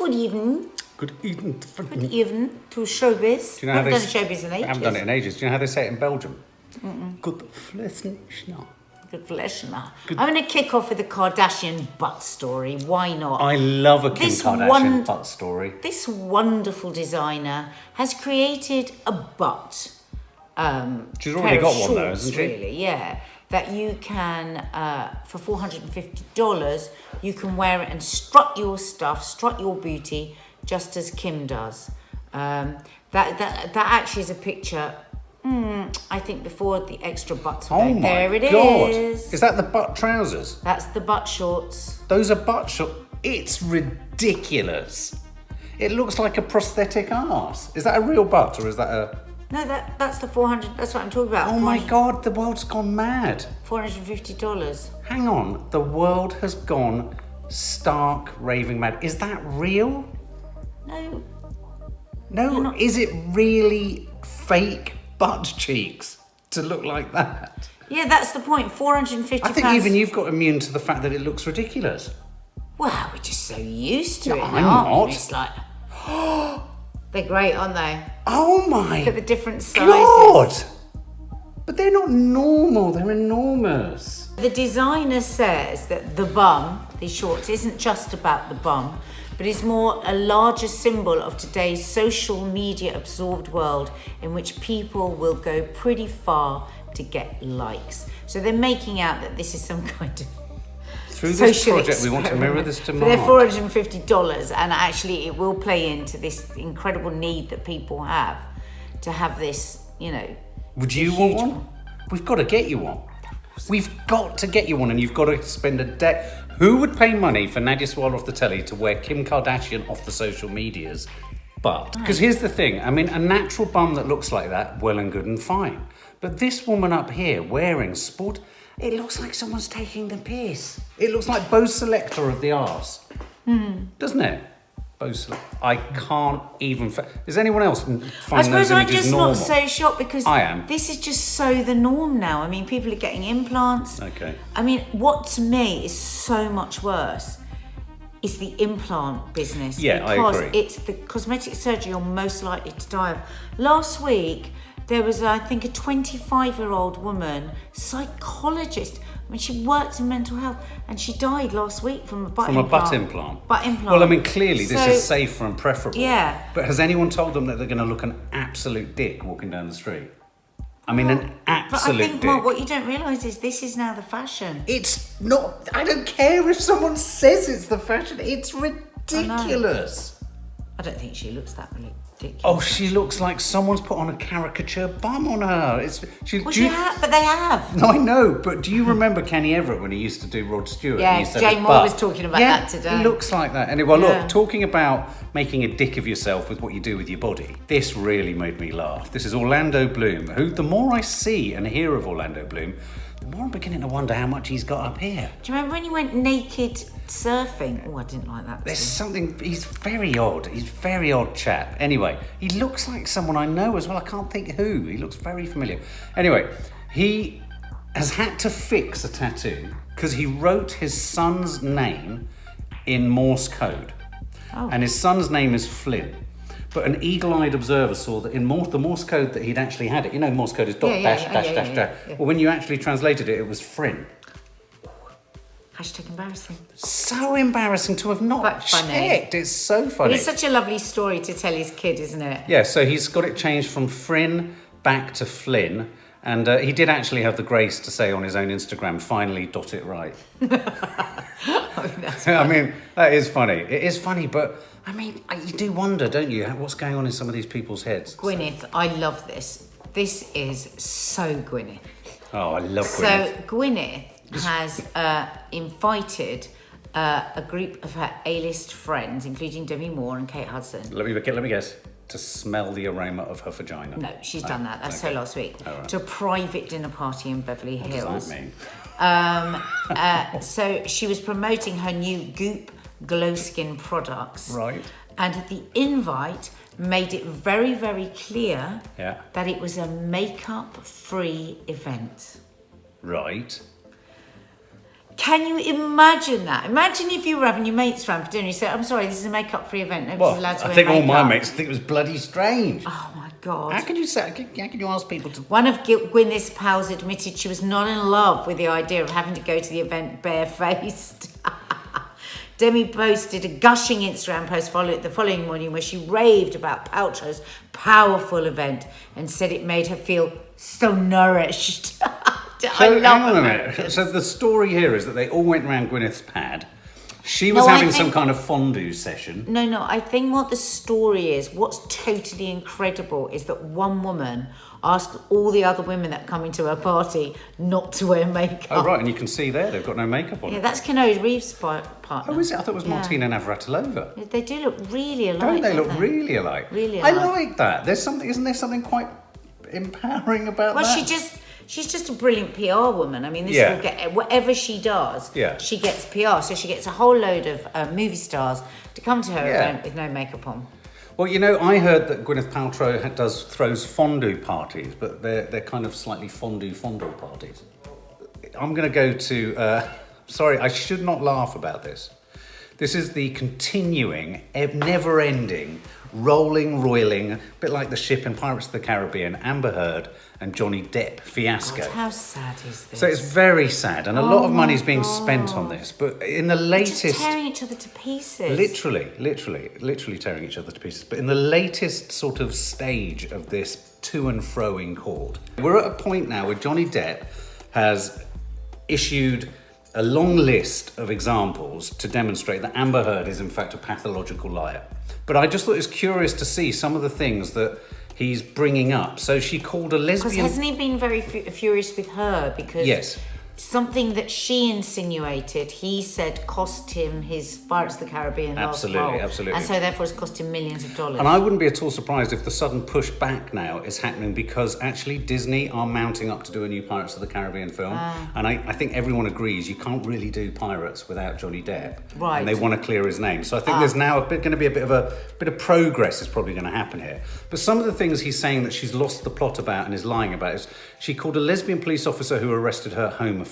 good evening. Good evening. Good evening to SHOWBIZ. Do you know how haven't done SHOWBIZ in ages. I haven't done it in ages. Do you know how they say it in Belgium? Good flessen. Good flessen. I'm going to kick off with a Kardashian butt story. Why not? I love a Kim Kardashian butt story. This wonderful designer has created a butt. She's already got one though, hasn't she? Really, yeah. That you can, for $450, you can wear it and strut your stuff, strut your booty, just as Kim does. That actually is a picture. I think before the extra butts. Oh my there it God. is. Is that the butt trousers? That's the butt shorts. Those are butt shorts. It's ridiculous. It looks like a prosthetic arse. Is that a real butt or is that a? No, that's the 400. That's what I'm talking about. Oh my God, the world's gone mad. $450. Hang on, the world has gone stark raving mad. Is that real? No. No, is it really fake butt cheeks to look like that? Yeah, that's the point. £450. I think even you've got immune to the fact that it looks ridiculous. Well, we're just so used to it I'm now. not. It's like, they're great, aren't they? Oh my Look at the different sizes. God! But they're not normal, they're enormous. The designer says that the bum, these shorts, isn't just about the bum, but is more a larger symbol of today's social media absorbed world in which people will go pretty far to get likes. So they're making out that this is some kind of Through this project, we want to mirror this demand. But they're $450, and actually it will play into this incredible need that people have to have this, you know. Would you want one? We've got to get you one. We've got to get you one, and you've got to spend a day. Who would pay money for Nadia Sawalha off the telly to wear Kim Kardashian off the social medias? But, because here's the thing, I mean, a natural bum that looks like that, well and good and fine. But this woman up here wearing sport, it looks like someone's taking the piss. It looks like Bo Selector of the arse. Doesn't it? Bo Selector. I can't even... Does anyone else find those images normal? I suppose I'm just not so shocked because I am. This is just so the norm now. I mean, people are getting implants. Okay. I mean, what to me is so much worse is the implant business. Yeah, I agree. Because it's the cosmetic surgery you're most likely to die of. Last week, there was, I think, a 25-year-old woman, psychologist. I mean, she worked in mental health, and she died last week from a butt implant. Butt implant? Butt implant. Well, I mean, clearly this is safer and preferable. Yeah. But has anyone told them that they're going to look an absolute dick walking down the street? I mean, an absolute But I think, dick. Mark, what you don't realise is this is now the fashion. It's not... I don't care if someone says it's the fashion. It's ridiculous. I don't think she looks that ridiculous. Oh, she looks like someone's put on a caricature bum on her. But they have. No, I know, but do you remember Kenny Everett when he used to do Rod Stewart? Yeah, Jane Moore was talking about that today. It looks like that. Anyway, well, look, talking about making a dick of yourself with what you do with your body, this really made me laugh. This is Orlando Bloom, who the more I see and hear of Orlando Bloom, the more I'm beginning to wonder how much he's got up here. Do you remember when he went naked surfing? Oh, I didn't like that. There's something, he's very odd. He's a very odd chap. Anyway, he looks like someone I know as well. I can't think who. He looks very familiar. Anyway, he has had to fix a tattoo because he wrote his son's name in Morse code. Oh. And his son's name is Flynn. But an eagle-eyed observer saw that in the Morse code that he'd actually had it. You know, Morse code is dot, dash, dash, dash. Well, when you actually translated it, it was Fryn. Hashtag embarrassing. So embarrassing to have not checked. It's so funny. But it's such a lovely story to tell his kid, isn't it? Yeah, so he's got it changed from Fryn back to Flynn. And he did actually have the grace to say on his own Instagram, finally got it right. I mean, that is funny. It is funny, but I mean, you do wonder, don't you, what's going on in some of these people's heads? Gwyneth, I love this. This is so Gwyneth. Oh, I love Gwyneth. So Gwyneth has invited a group of her A-list friends, including Demi Moore and Kate Hudson. Let me guess. To smell the aroma of her vagina. No, she's done that. That's so last week. Oh, right. To a private dinner party in Beverly Hills. What does that mean? So she was promoting her new Goop Glow Skin products. Right. And the invite made it very, very clear that it was a makeup-free event. Right. Can you imagine that? Imagine if you were having your mates round for dinner and you said, I'm sorry, this is a makeup-free event. Nobody's Well, allowed to I wear think all makeup. my mates think it was bloody strange. Oh, my God. How can you ask people to... One of Gwyneth's pals admitted she was not in love with the idea of having to go to the event barefaced. Demi posted a gushing Instagram post the following morning where she raved about Paltrow's powerful event and said it made her feel so nourished. So, hang on a minute. So the story here is that they all went around Gwyneth's pad. She was having some kind of fondue session. No, I think what the story is, what's totally incredible is that one woman asked all the other women that come into her party not to wear makeup. Oh, right, and you can see there, they've got no makeup on. Yeah, that's Keanu Reeves' partner. Oh, is it? I thought it was Martina Navratilova. They do look really alike. Don't they look really alike? Really alike. I like that. Isn't there something quite empowering about that? Well, she's just a brilliant PR woman. I mean, this will get whatever she does. Yeah. She gets PR, so she gets a whole load of movie stars to come to her event with no makeup on. Well, you know, I heard that Gwyneth Paltrow throws fondue parties, but they're kind of slightly fondue parties. I'm going to go to. Sorry, I should not laugh about this. This is the continuing, never-ending, roiling, a bit like the ship in Pirates of the Caribbean, Amber Heard and Johnny Depp fiasco. God, how sad is this? So it's very sad, and a lot of money is being spent on this. But in the latest, just tearing each other to pieces. Literally tearing each other to pieces. But in the latest sort of stage of this to and fro in court, we're at a point now where Johnny Depp has issued a long list of examples to demonstrate that Amber Heard is in fact a pathological liar. But I just thought it was curious to see some of the things that he's bringing up. So she called a lesbian... Because hasn't he been very furious with her? Because something that she insinuated, he said cost him his Pirates of the Caribbean last role. Absolutely. And so therefore it's cost him millions of dollars. And I wouldn't be at all surprised if the sudden push back now is happening because actually Disney are mounting up to do a new Pirates of the Caribbean film. And I think everyone agrees you can't really do Pirates without Johnny Depp. Right. And they want to clear his name. So I think there's now going to be a bit of progress is probably going to happen here. But some of the things he's saying that she's lost the plot about and is lying about is she called a lesbian police officer who arrested her homophobic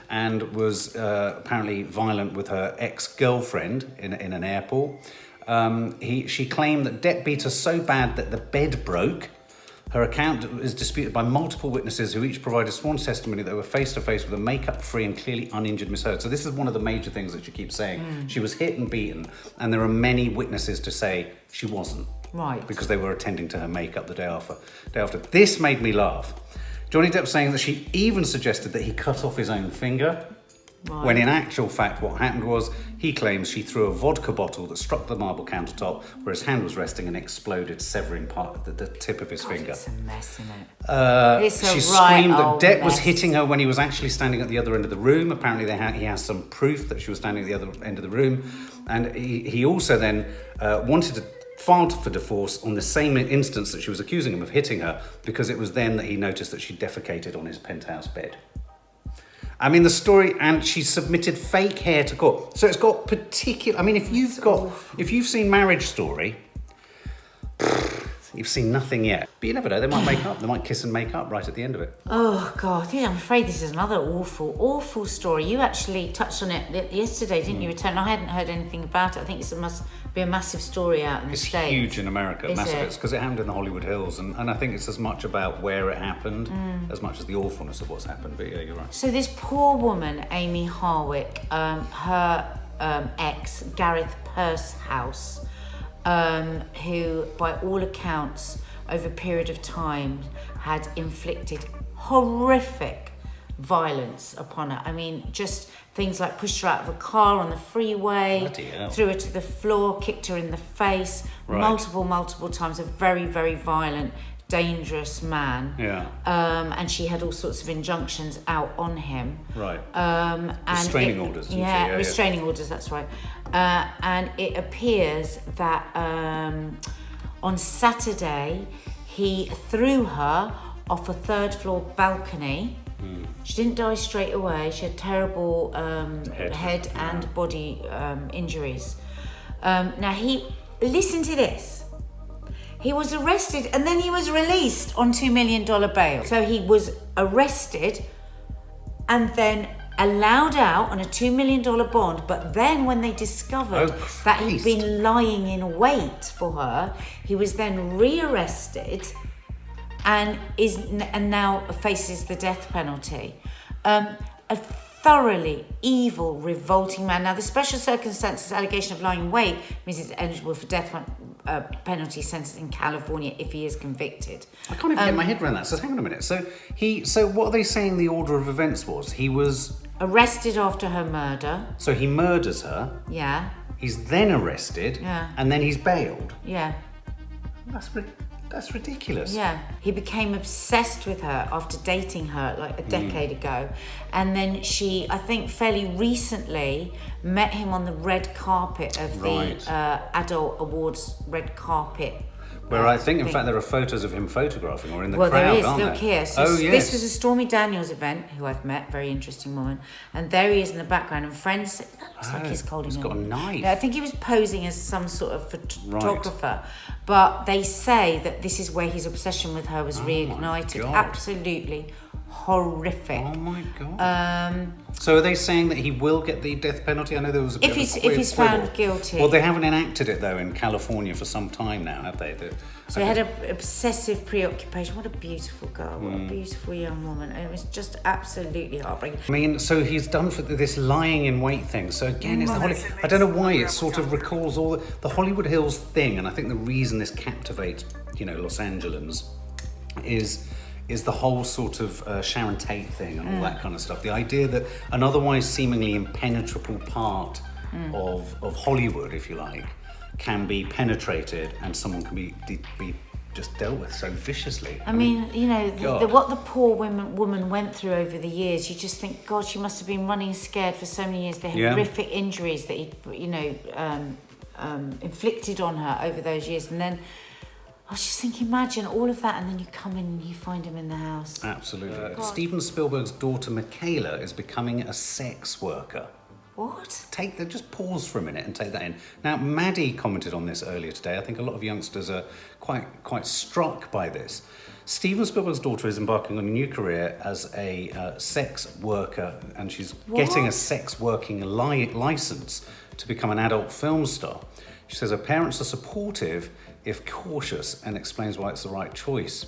and was apparently violent with her ex-girlfriend in an airport. She claimed that Depp beat her so bad that the bed broke. Her account is disputed by multiple witnesses who each provided sworn testimony that they were face-to-face with a makeup-free and clearly uninjured Miss Heard. So this is one of the major things that she keeps saying. She was hit and beaten, and there are many witnesses to say she wasn't. Right. Because they were attending to her makeup the day after. This made me laugh. Johnny Depp saying that she even suggested that he cut off his own finger. Right. When in actual fact what happened was he claims she threw a vodka bottle that struck the marble countertop where his hand was resting and exploded, severing part of the tip of his finger. It's a mess, isn't it? She screamed that Depp was hitting her when he was actually standing at the other end of the room. Apparently he has some proof that she was standing at the other end of the room. And he also then wanted to file for divorce on the same instance that she was accusing him of hitting her because it was then that he noticed that she defecated on his penthouse bed. I mean, the story, and she submitted fake hair to court. So it's got particular... I mean, if you've seen Marriage Story, you've seen nothing yet. But you never know, they might make up. They might kiss and make up right at the end of it. Oh, God. Yeah, I'm afraid this is another awful story. You actually touched on it yesterday, didn't you, Return? I hadn't heard anything about it. I think it must be a massive story out in the States. It's huge in America, massive. It? It's because it happened in the Hollywood Hills, and I think it's as much about where it happened as much as the awfulness of what's happened. But yeah, you're right. So this poor woman, Amy Harwick, her ex, Gareth Pursehouse, who, by all accounts, over a period of time, had inflicted horrific violence upon her. I mean, just things like pushed her out of a car on the freeway, threw her to the floor, kicked her in the face, multiple times. A very, very violent, dangerous man. Yeah. And she had all sorts of injunctions out on him. Right. And restraining orders. Yeah, restraining orders, that's right. And it appears that on Saturday, he threw her off a third floor balcony. She didn't die straight away. She had terrible head and body injuries. Now, listen to this. He was arrested and then he was released on $2 million bail. So he was arrested and then allowed out on a $2 million bond, but then when they discovered that he'd been lying in wait for her, he was then rearrested and now faces the death penalty. A thoroughly evil, revolting man. Now, the special circumstances allegation of lying in wait means he's eligible for death penalty sentence in California if he is convicted. I can't even get my head around that. So hang on a minute. So what are they saying the order of events was? He was arrested after her murder. So he murders her. Yeah. He's then arrested. Yeah. And then he's bailed. Yeah. That's ridiculous. Yeah. He became obsessed with her after dating her like a decade ago. And then she, I think fairly recently, met him on the red carpet of the Adult Awards red carpet. Where I think, in fact, there are photos of him photographing or in the crowd, there is. aren't Look here. So this was a Stormy Daniels event, who I've met, very interesting woman. And there he is in the background. And friends said, that looks like he's holding he's got a knife. Yeah, I think he was posing as some sort of photographer. But they say that this is where his obsession with her was reignited. Absolutely horrific. Oh my God. So are they saying that he will get the death penalty? I know there was a bit if he's found guilty. Well, they haven't enacted it though in California for some time now, have they? So he had an obsessive preoccupation. What a beautiful girl. What a beautiful young woman. And it was just absolutely heartbreaking. I mean, so he's done for this lying in wait thing. So again, it's I don't know why it sort of recalls all the Hollywood Hills thing. And I think the reason this captivates, Los Angeles is the whole sort of Sharon Tate thing and all that kind of stuff. The idea that an otherwise seemingly impenetrable part of Hollywood, if you like, can be penetrated and someone can be just dealt with so viciously. I mean, what the poor woman went through over the years, you just think, God, she must have been running scared for so many years. The horrific injuries that he, inflicted on her over those years. And then I was just thinking, imagine all of that, and then you come in and you find him in the house. Absolutely. Steven Spielberg's daughter Michaela is becoming a sex worker. What? Just pause for a minute and take that in. Now, Maddie commented on this earlier today. I think a lot of youngsters are quite struck by this. Steven Spielberg's daughter is embarking on a new career as a sex worker, and she's getting a sex working license to become an adult film star. She says her parents are supportive, if cautious, and explains why it's the right choice.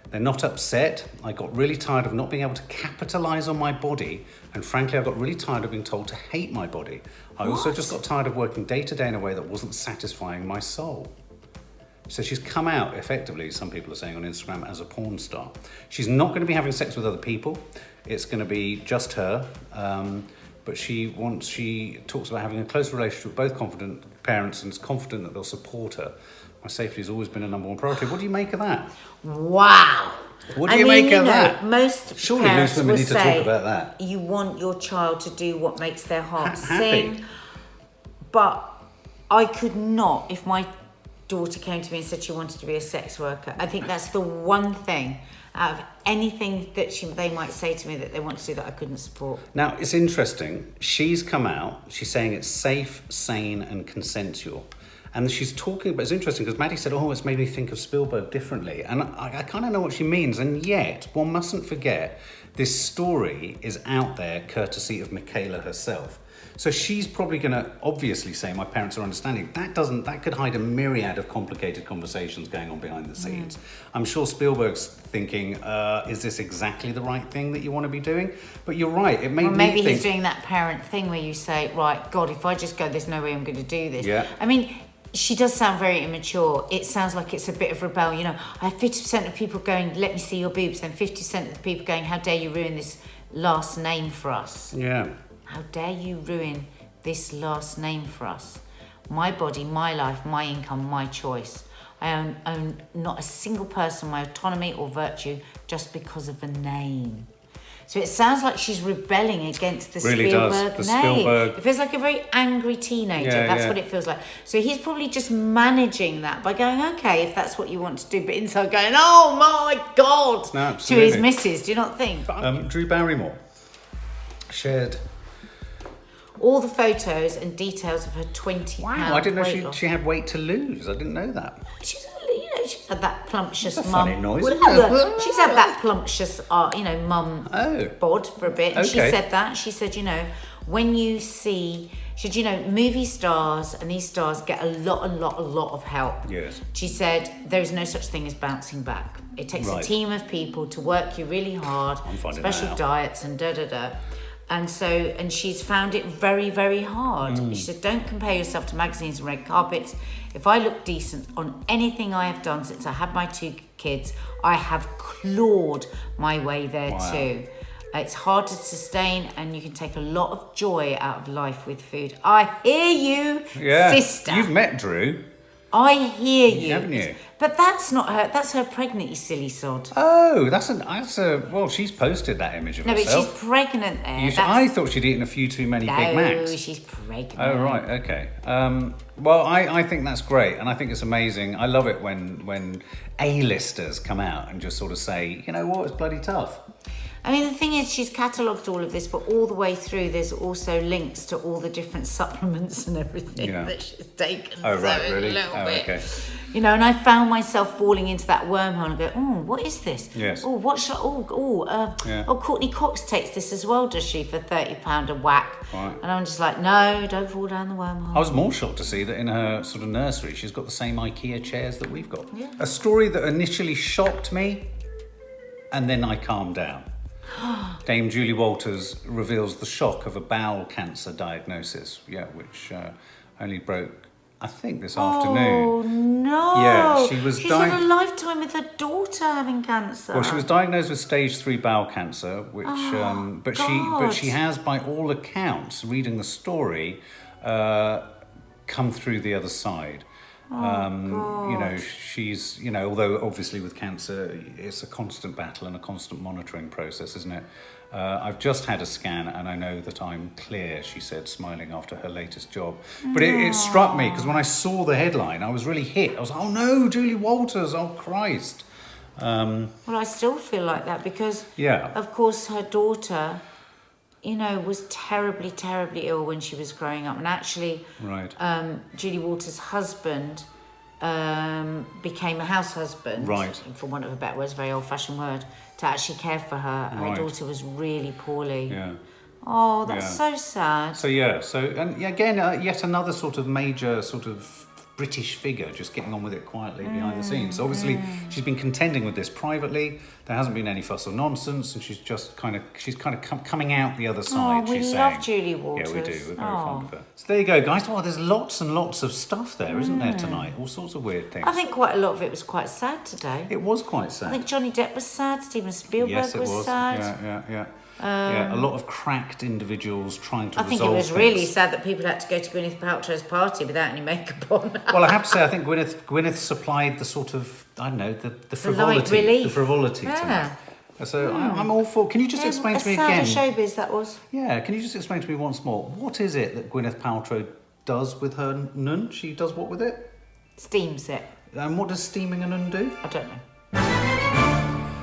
They're not upset. I got really tired of not being able to capitalize on my body, and frankly, I got really tired of being told to hate my body. I also just got tired of working day to day in a way that wasn't satisfying my soul. So she's come out, effectively, some people are saying on Instagram, as a porn star. She's not going to be having sex with other people. It's going to be just her. But she talks about having a close relationship with both confident parents and is confident that they'll support her. My safety has always been a number one priority. What do you make of that? Wow. What do you make of that? Most surely parents women will need to talk about that. You want your child to do what makes their heart happy. sing. But I could not, if my daughter came to me and said she wanted to be a sex worker. I think that's the one thing out of anything that they might say to me that they want to do that I couldn't support. Now, it's interesting. She's come out. She's saying it's safe, sane, and consensual. And she's talking, but it's interesting because Maddie said, it's made me think of Spielberg differently. And I kind of know what she means. And yet, one mustn't forget, this story is out there courtesy of Michaela herself. So she's probably going to obviously say, my parents are understanding. That could hide a myriad of complicated conversations going on behind the scenes. I'm sure Spielberg's thinking, is this exactly the right thing that you want to be doing? But you're right, it made me think... Maybe he's doing that parent thing where you say, right, God, if I just go, there's no way I'm going to do this. Yeah. I mean, she does sound very immature. It sounds like it's a bit of rebellion. I have 50% of people going, let me see your boobs, then 50% of the people going, how dare you ruin this last name for us? Yeah. How dare you ruin this last name for us? My body, my life, my income, my choice. I own not a single person, my autonomy or virtue, just because of a name. So it sounds like she's rebelling against the Spielberg name. It feels like a very angry teenager. That's what it feels like. So he's probably just managing that by going, okay, if that's what you want to do, but inside going, oh my God, to his missus. Do you not think? Drew Barrymore shared all the photos and details of her 20 pound I didn't know weight loss. she had weight to lose. I didn't know that. she's had that plumptious That's a mum. funny noise, Well, isn't it? she's had that plumptious, mum bod for a bit. And she Okay. said that. She said, when you see, she said, movie stars and these stars get a lot of help. Yes. She said, there is no such thing as bouncing back. It takes a team of people to work you really hard, special diets and da-da-da. And she's found it very, very hard. She said, don't compare yourself to magazines and red carpets. If I look decent on anything I have done since I had my 2 kids, I have clawed my way there too. It's hard to sustain, and you can take a lot of joy out of life with food. I hear you, sister. You've met Drew. I hear you. Haven't you? But that's not her. That's her pregnant, you silly sod. Oh, well, she's posted that image of herself. No, but she's pregnant there. I thought she'd eaten a few too many Big Macs. No, she's pregnant. Oh, right, okay. Well, I think that's great, and I think it's amazing. I love it when A-listers come out and just sort of say, you know what, it's bloody tough. I mean, the thing is, she's catalogued all of this, but all the way through, there's also links to all the different supplements and everything that she's taken. Oh, right, really? Okay. And I found myself falling into that wormhole and go, oh, what is this? Yes. Oh, what should Courtney Cox takes this as well, does she, for £30 a whack? Right. And I'm just like, no, don't fall down the wormhole. I was more shocked to see that in her sort of nursery, she's got the same IKEA chairs that we've got. Yeah. A story that initially shocked me, and then I calmed down. Dame Julie Walters reveals the shock of a bowel cancer diagnosis, which only broke, I think, this afternoon. Oh, no. Yeah, she's had a lifetime with her daughter having cancer. Well, she was diagnosed with stage 3 bowel cancer, which, but she has, by all accounts, reading the story, come through the other side. She's, although obviously with cancer, it's a constant battle and a constant monitoring process, isn't it? I've just had a scan and I know that I'm clear, she said, smiling after her latest job. But it struck me, because when I saw the headline, I was really hit. I was like, oh no, Julie Walters, oh Christ. Well, I still feel like that because, of course, her daughter, was terribly, terribly ill when she was growing up. And actually, Julie Walters' husband became a house husband, for want of a better word, it's a very old-fashioned word, to actually care for her. Her daughter was really poorly. Yeah. Oh, that's so sad. Again, yet another sort of major sort of British figure just getting on with it quietly behind the scenes. So obviously, she's been contending with this privately. There hasn't been any fuss or nonsense, and she's kind of coming out the other side. Oh, we love Julie Walters. Yeah, we do. We're very fond of her. So there you go, guys. Well, there's lots and lots of stuff there, isn't there, tonight? All sorts of weird things. I think quite a lot of it was quite sad today. It was quite sad. I think Johnny Depp was sad. Steven Spielberg was sad. Yeah. A lot of cracked individuals trying to resolve things. I think it was really sad that people had to go to Gwyneth Paltrow's party without any makeup on. Well, I have to say, I think Gwyneth supplied the sort of, I don't know, the frivolity. light relief. The frivolity tonight. So I'm all for... Can you just explain to me again... A sad showbiz, that was. Yeah, can you just explain to me once more, what is it that Gwyneth Paltrow does with her nun? She does what with it? Steams it. And what does steaming a nun do? I don't know.